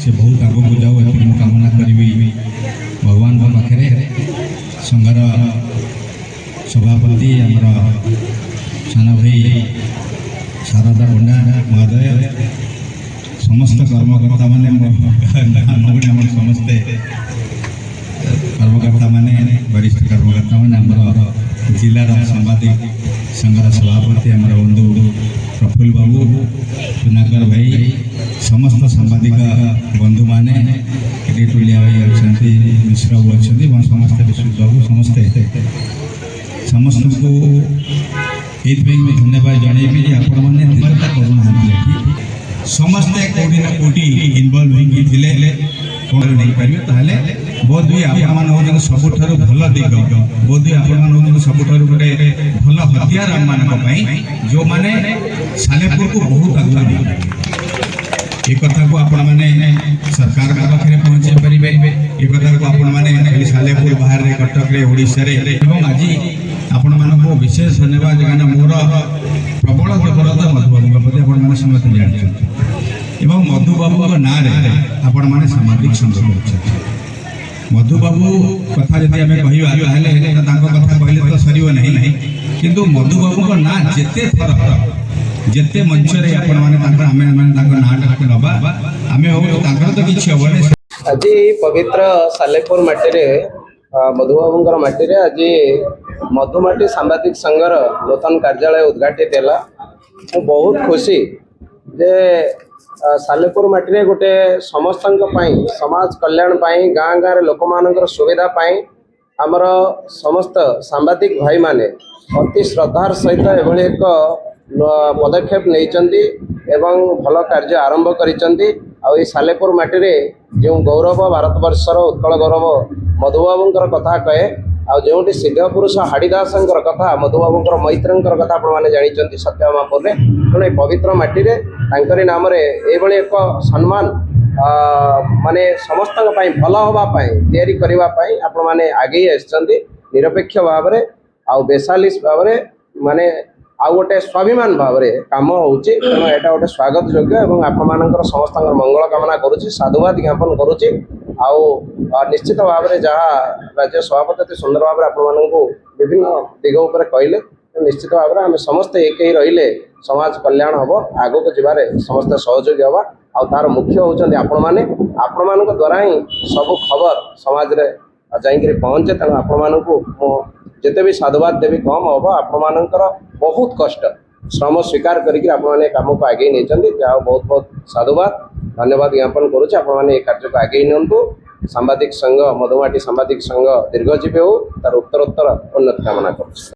से बहुत आगे को जाओ ये कामना करी भगवान पाखे संघर सभापति आमर सान भाई शारदा पंडा महोदय समस्त कर्मकर्ता माने समस्ते कर्मकर्ता माने वरिष्ठ कर्मकर्ता माने आमर जिलार सांबादिक संघर सभापति आमर बंधु प्रफुल्ल बाबू सुनाकर भाई समस्त सांबादिक बंधु माने टुलिया भाई अच्छा मिश्र बाबू अच्छा समस्ते विश्व बाबू समस्ते समस्त को ये धन्यवाद जनइबी आपण मैंने निर्भरता करूना समस्ते कौटी ना कौटी इनवल्व होते कौन नहीं पारे ताहले बोध भी आपण हूँ सबुठ भल दिग बोध भी आपण सबुठ गोटे भल हथियार आम मान जो मैंने सालेपुर को बहुत आगे एक कथा को आपण मैंने सरकार पाखे पहुँचे पारे एक कथा को आपण मैंने सालेपुर बाहर कटक ओडिशा आज आपण मानक विशेष धन्यवाद कहीं मोर प्रबल जबरदस्त मधुबाबू प्रति आपण मैंने समस्त जानते एवं मधुबाबू ना आपण मैंने सामाजिक संघर्ष मधुबाबू कथा जब आम कह कथा कहले तो सर नहीं किंतु मधुबाबू ना जिते थर जिते मंच आपण मैंने नवा आम तो किसी हम आज पवित्र सालेपुर माटी मधुबाबूर माटी आज मधुमाटी सांबादिक संघर नूतन कार्यालय उद्घाटित है। बहुत खुशी जे सालेपुर माटी गोटे समस्त समाज कल्याण गाँ गाँव लोक मान सुविधा आमर समस्त सांबादिक भाई माने अति श्रद्धार सहित एभली एक पदक्षेप नहीं भल कार्य आरंभ कर सालेपुर माटी जो गौरव भारतवर्षर उत्कल गौरव मधुबाबूर कथा कहे जो सिद्ध पुरुष हाड़ीदासर कथा मधुबाबूर मैत्रंकर कथा आपने जानी सत्यमापुर तेणु पवित्र माटी नाम ये एक सम्मान माने समस्त भल हाँपाई करने आपण मैंने आगे निरपेक्ष भाव में आउ बेसालिस भाव में माने आउ गोटे स्वाभिमान भाव में कम होती तेणु यहाँ गोटे स्वागत योग्य और आपर समस्त मंगल कामना करुच्ची साधुवाद ज्ञापन करुच्ची आउ निश्चित भाव में जहाँ राज्य सभापति सुंदर भाव में आपण विभिन्न दिग उपर कहले निश्चित भाव में आम समस्ते एक ही रहिले समाज कल्याण हम आगो को जबार समस्त सहयोगी हवा आ तार मुख्य होती आपण मान द्वारा ही सब खबर समाज रे जाइए पहुँचे तेणु आपण जिते भी साधुवाद देवी कम हम आपर बहुत कष्ट श्रम स्वीकार करके काम को आगे नहीं जहाँ बहुत बहुत साधुवाद धन्यवाद ज्ञापन करुच्चे आपण मैंने कार्य को आगे नियंतु सांबादिक संघ मधुमाटी सांबादिक संघ दीर्घजीवी हो तार उत्तरोत्तर उन्नति कामना करुच्चे।